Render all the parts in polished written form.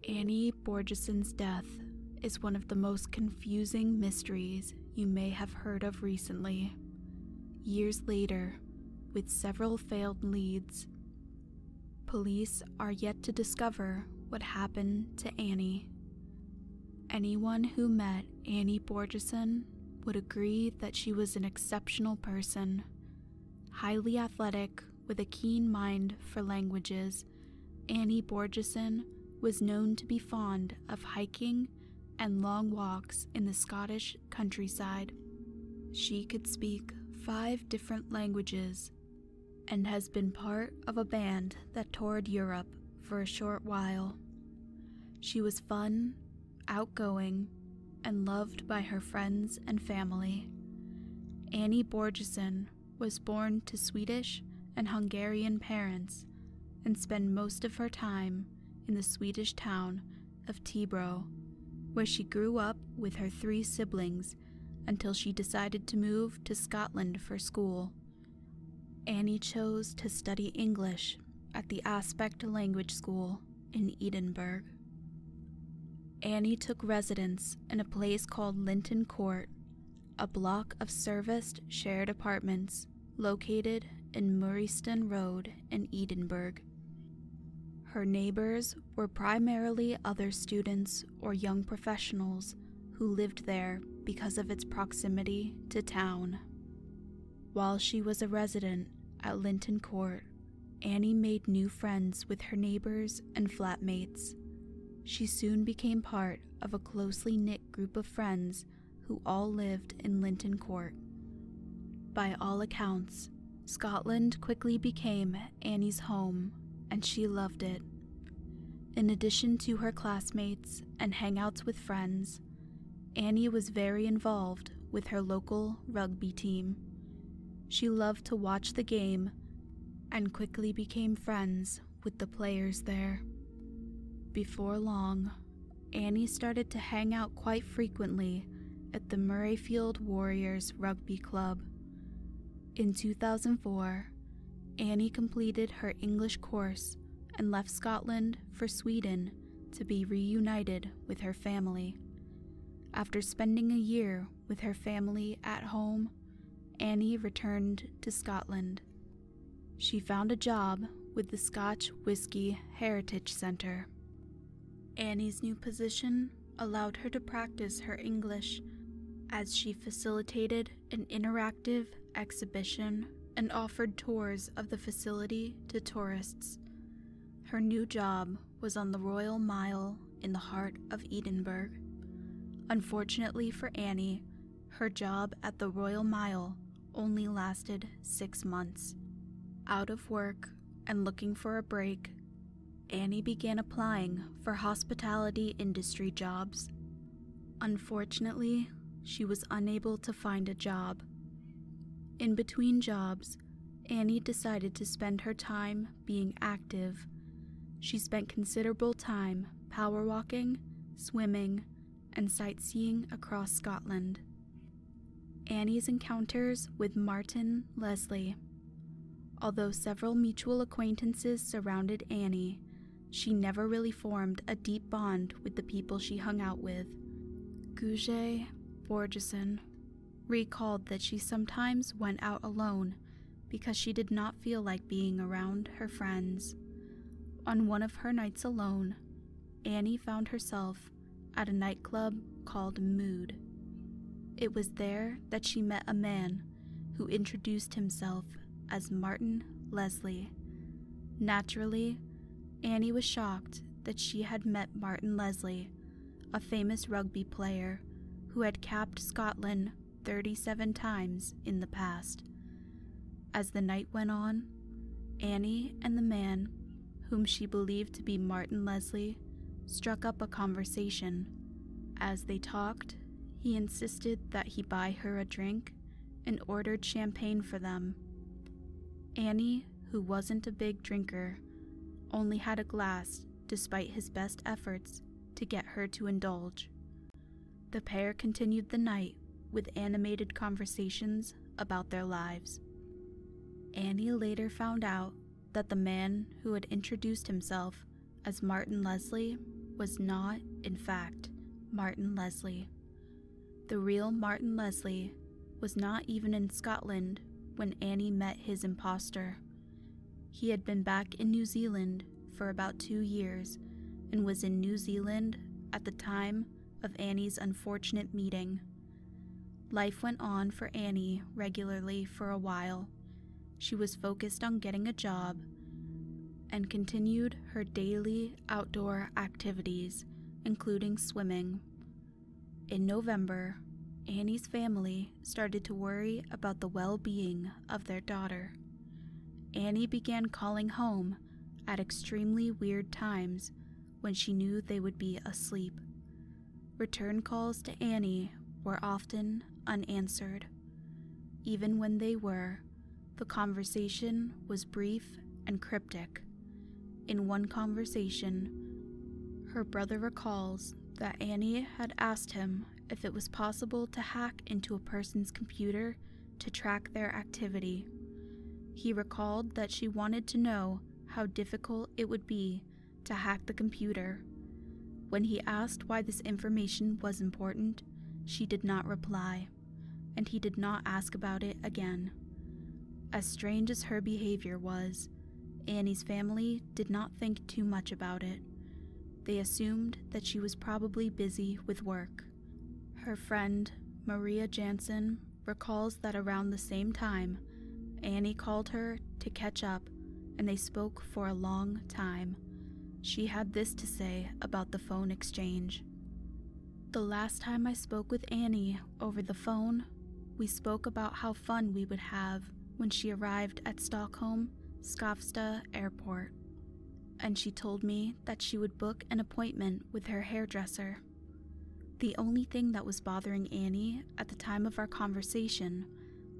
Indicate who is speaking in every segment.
Speaker 1: Annie Borjessen's death is one of the most confusing mysteries you may have heard of recently. Years later, with several failed leads, police are yet to discover what happened to Annie. Anyone who met Annie Borjessen would agree that she was an exceptional person, highly athletic with a keen mind for languages. Annie Borjessen was known to be fond of hiking and long walks in the Scottish countryside. She could speak 5 different languages and has been part of a band that toured Europe for a short while. She was fun, outgoing, and loved by her friends and family. Annie Borjessen was born to Swedish and Hungarian parents and spent most of her time in the Swedish town of Tibro, where she grew up with her 3 siblings until she decided to move to Scotland for school. Annie chose to study English at the Aspect Language School in Edinburgh. Annie took residence in a place called Linton Court, a block of serviced shared apartments located in Murrayston Road in Edinburgh. Her neighbors were primarily other students or young professionals who lived there because of its proximity to town. While she was a resident at Linton Court, Annie made new friends with her neighbors and flatmates. She soon became part of a closely knit group of friends who all lived in Linton Court. By all accounts, Scotland quickly became Annie's home, and she loved it. In addition to her classmates and hangouts with friends, Annie was very involved with her local rugby team. She loved to watch the game and quickly became friends with the players there. Before long, Annie started to hang out quite frequently at the Murrayfield Warriors Rugby Club. In 2004, Annie completed her English course and left Scotland for Sweden to be reunited with her family. After spending a year with her family at home, Annie returned to Scotland. She found a job with the Scotch Whisky Heritage Centre. Annie's new position allowed her to practice her English as she facilitated an interactive exhibition and offered tours of the facility to tourists. Her new job was on the Royal Mile in the heart of Edinburgh. Unfortunately for Annie, her job at the Royal Mile only lasted 6 months. Out of work and looking for a break, Annie began applying for hospitality industry jobs. Unfortunately, she was unable to find a job. In between jobs, Annie decided to spend her time being active. She spent considerable time power walking, swimming, and sightseeing across Scotland. Annie's encounters with Martin Leslie. Although several mutual acquaintances surrounded Annie, she never really formed a deep bond with the people she hung out with. Annie Borjessen recalled that she sometimes went out alone because she did not feel like being around her friends. On one of her nights alone, Annie found herself at a nightclub called Mood. It was there that she met a man who introduced himself as Martin Leslie. Naturally, Annie was shocked that she had met Martin Leslie, a famous rugby player who had capped Scotland 37 times in the past. As the night went on, Annie and the man, whom she believed to be Martin Leslie, struck up a conversation. As they talked, he insisted that he buy her a drink and ordered champagne for them. Annie, who wasn't a big drinker, only had a glass despite his best efforts to get her to indulge. The pair continued the night with animated conversations about their lives. Annie later found out that the man who had introduced himself as Martin Leslie was not, in fact, Martin Leslie. The real Martin Leslie was not even in Scotland when Annie met his imposter. He had been back in New Zealand for about 2 years and was in New Zealand at the time of Annie's unfortunate meeting. Life went on for Annie regularly for a while. She was focused on getting a job and continued her daily outdoor activities, including swimming. In November, Annie's family started to worry about the well-being of their daughter. Annie began calling home at extremely weird times when she knew they would be asleep. Return calls to Annie were often unanswered. Even when they were, the conversation was brief and cryptic. In one conversation, her brother recalls that Annie had asked him if it was possible to hack into a person's computer to track their activity. He recalled that she wanted to know how difficult it would be to hack the computer. When he asked why this information was important, she did not reply, and he did not ask about it again. As strange as her behavior was, Annie's family did not think too much about it. They assumed that she was probably busy with work. Her friend, Maria Jansen, recalls that around the same time, Annie called her to catch up, and they spoke for a long time. She had this to say about the phone exchange. "The last time I spoke with Annie over the phone, we spoke about how fun we would have when she arrived at Stockholm Skavsta Airport, and she told me that she would book an appointment with her hairdresser. The only thing that was bothering Annie at the time of our conversation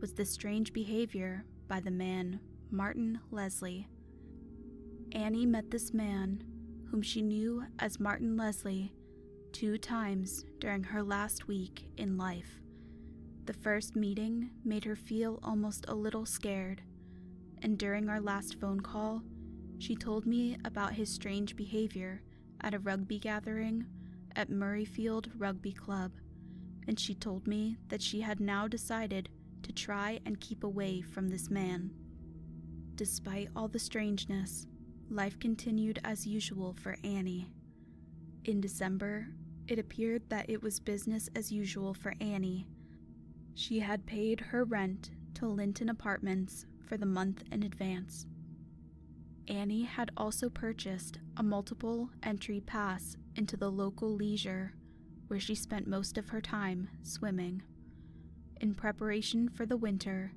Speaker 1: was the strange behavior by the man, Martin Leslie. Annie met this man, whom she knew as Martin Leslie, 2 times during her last week in life. The first meeting made her feel almost a little scared, and during our last phone call, she told me about his strange behavior at a rugby gathering at Murrayfield Rugby Club, and she told me that she had now decided to try and keep away from this man. Despite all the strangeness, life continued as usual for Annie. In December, it appeared that it was business as usual for Annie. She had paid her rent to Linton Apartments for the month in advance. Annie had also purchased a multiple entry pass into the local leisure, where she spent most of her time swimming. In preparation for the winter,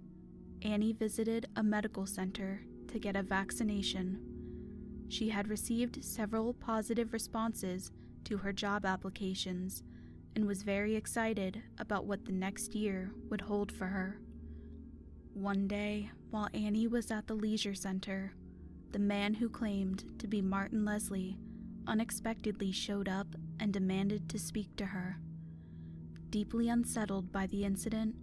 Speaker 1: Annie visited a medical center to get a vaccination. She had received several positive responses to her job applications and was very excited about what the next year would hold for her. One day, while Annie was at the leisure center, the man who claimed to be Martin Leslie unexpectedly showed up and demanded to speak to her. Deeply unsettled by the incident,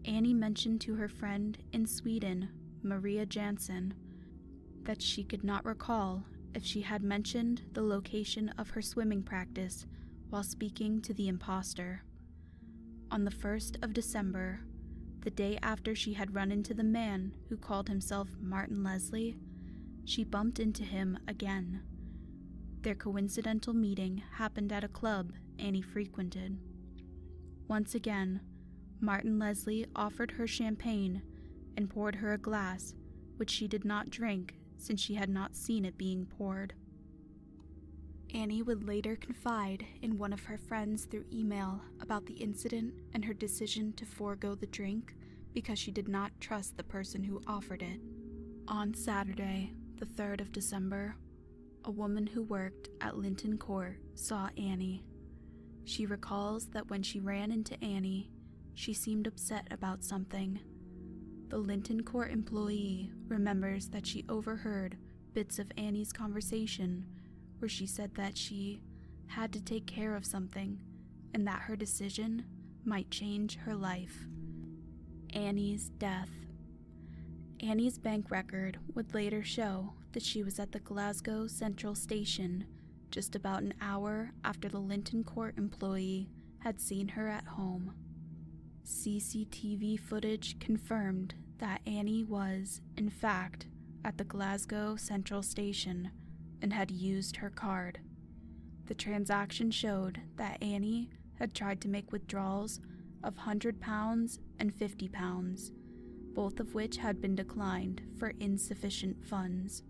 Speaker 1: Annie mentioned to her friend in Sweden, Maria Jansen, that she could not recall if she had mentioned the location of her swimming practice while speaking to the imposter. On the 1st of December, the day after she had run into the man who called himself Martin Leslie, she bumped into him again. Their coincidental meeting happened at a club Annie frequented. Once again, Martin Leslie offered her champagne and poured her a glass, which she did not drink since she had not seen it being poured. Annie would later confide in one of her friends through email about the incident and her decision to forego the drink because she did not trust the person who offered it. On Saturday, the 3rd of December, a woman who worked at Linton Court saw Annie. She recalls that when she ran into Annie, she seemed upset about something. The Linton Court employee remembers that she overheard bits of Annie's conversation where she said that she had to take care of something and that her decision might change her life. Annie's death. Annie's bank record would later show that she was at the Glasgow Central Station just about an hour after the Linton Court employee had seen her at home. CCTV footage confirmed that Annie was, in fact, at the Glasgow Central Station and had used her card. The transaction showed that Annie had tried to make withdrawals of £100 and £50, both of which had been declined for insufficient funds.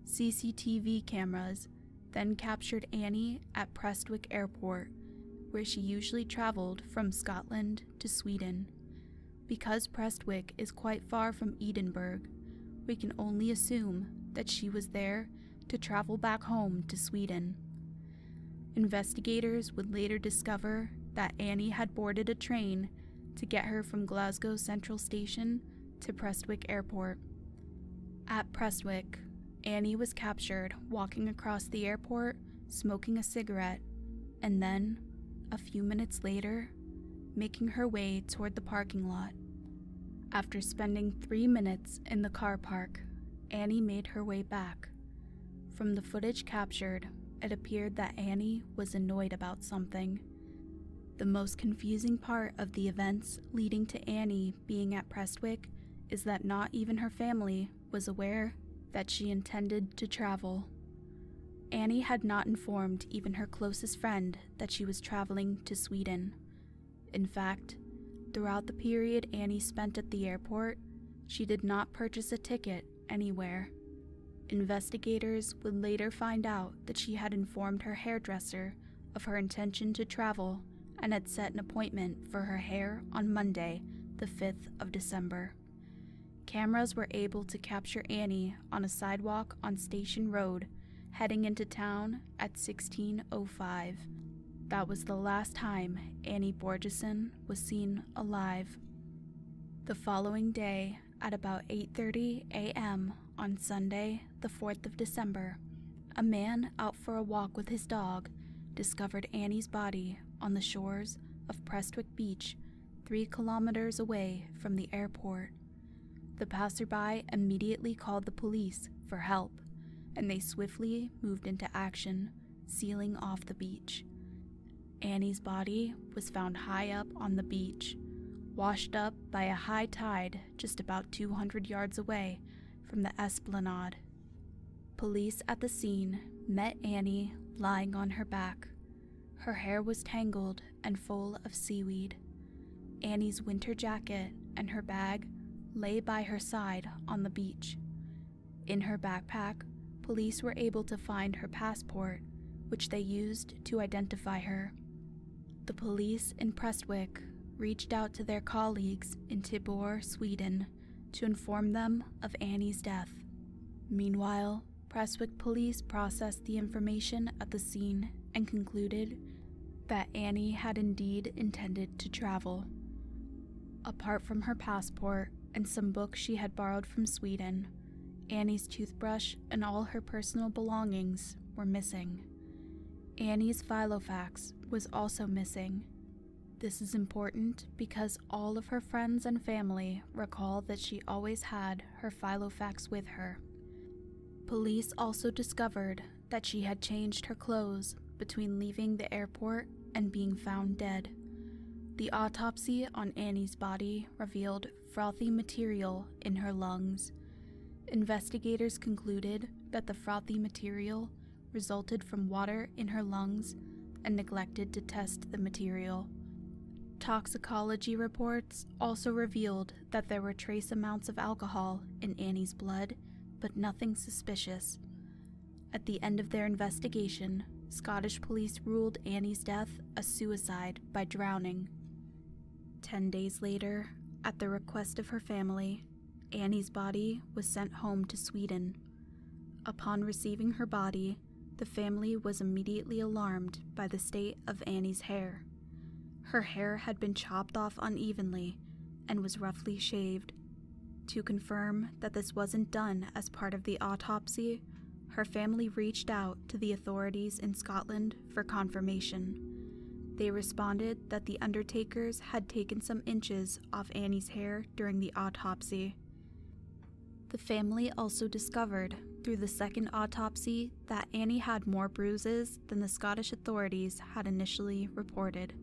Speaker 1: CCTV cameras then captured Annie at Prestwick Airport, where she usually traveled from Scotland to Sweden. Because Prestwick is quite far from Edinburgh, we can only assume that she was there to travel back home to Sweden. Investigators would later discover that Annie had boarded a train to get her from Glasgow Central Station to Prestwick Airport. At Prestwick, Annie was captured walking across the airport, smoking a cigarette, and then, a few minutes later, making her way toward the parking lot. After spending 3 minutes in the car park, Annie made her way back. From the footage captured, it appeared that Annie was annoyed about something. The most confusing part of the events leading to Annie being at Prestwick is that not even her family was aware that she intended to travel. Annie had not informed even her closest friend that she was traveling to Sweden. In fact, throughout the period Annie spent at the airport, she did not purchase a ticket anywhere. Investigators would later find out that she had informed her hairdresser of her intention to travel and had set an appointment for her hair on Monday, the 5th of December. Cameras were able to capture Annie on a sidewalk on Station Road, heading into town at 16:05. That was the last time Annie Borjessen was seen alive. The following day, at about 8:30 a.m. on Sunday, the 4th of December, a man out for a walk with his dog discovered Annie's body on the shores of Prestwick Beach, 3 kilometers away from the airport. The passerby immediately called the police for help, and they swiftly moved into action, sealing off the beach. Annie's body was found high up on the beach, washed up by a high tide just about 200 yards away from the esplanade. Police at the scene met Annie lying on her back. Her hair was tangled and full of seaweed. Annie's winter jacket and her bag lay by her side on the beach. In her backpack, police were able to find her passport, which they used to identify her. The police in Prestwick reached out to their colleagues in Tibor, Sweden, to inform them of Annie's death. Meanwhile, Prestwick police processed the information at the scene and concluded that Annie had indeed intended to travel. Apart from her passport and some books she had borrowed from Sweden, Annie's toothbrush and all her personal belongings were missing. Annie's filofax was also missing. This is important because all of her friends and family recall that she always had her filofax with her. Police also discovered that she had changed her clothes between leaving the airport and being found dead. The autopsy on Annie's body revealed frothy material in her lungs. Investigators concluded that the frothy material resulted from water in her lungs and neglected to test the material. Toxicology reports also revealed that there were trace amounts of alcohol in Annie's blood, but nothing suspicious. At the end of their investigation, Scottish police ruled Annie's death a suicide by drowning. 10 days later, at the request of her family, Annie's body was sent home to Sweden. Upon receiving her body, the family was immediately alarmed by the state of Annie's hair. Her hair had been chopped off unevenly and was roughly shaved. To confirm that this wasn't done as part of the autopsy, her family reached out to the authorities in Scotland for confirmation. They responded that the undertakers had taken some inches off Annie's hair during the autopsy. The family also discovered through the second autopsy that Annie had more bruises than the Scottish authorities had initially reported.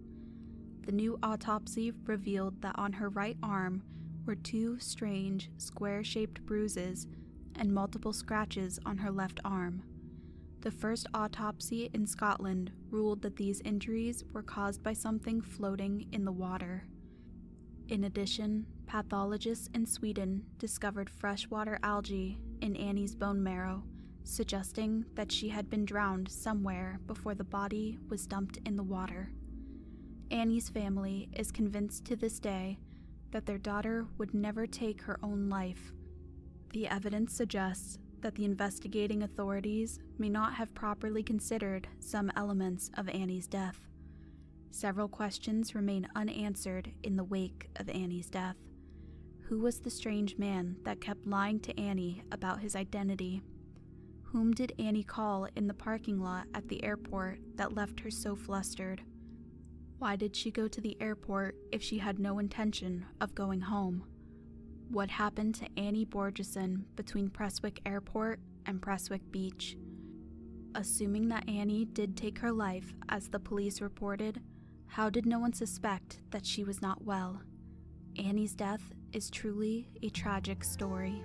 Speaker 1: The new autopsy revealed that on her right arm were 2 strange, square-shaped bruises and multiple scratches on her left arm. The first autopsy in Scotland ruled that these injuries were caused by something floating in the water. In addition, pathologists in Sweden discovered freshwater algae in Annie's bone marrow, suggesting that she had been drowned somewhere before the body was dumped in the water. Annie's family is convinced to this day that their daughter would never take her own life. The evidence suggests that the investigating authorities may not have properly considered some elements of Annie's death. Several questions remain unanswered in the wake of Annie's death. Who was the strange man that kept lying to Annie about his identity? Whom did Annie call in the parking lot at the airport that left her so flustered? Why did she go to the airport if she had no intention of going home? What happened to Annie Borjessen between Prestwick Airport and Prestwick Beach? Assuming that Annie did take her life, as the police reported, how did no one suspect that she was not well? Annie's death is truly a tragic story.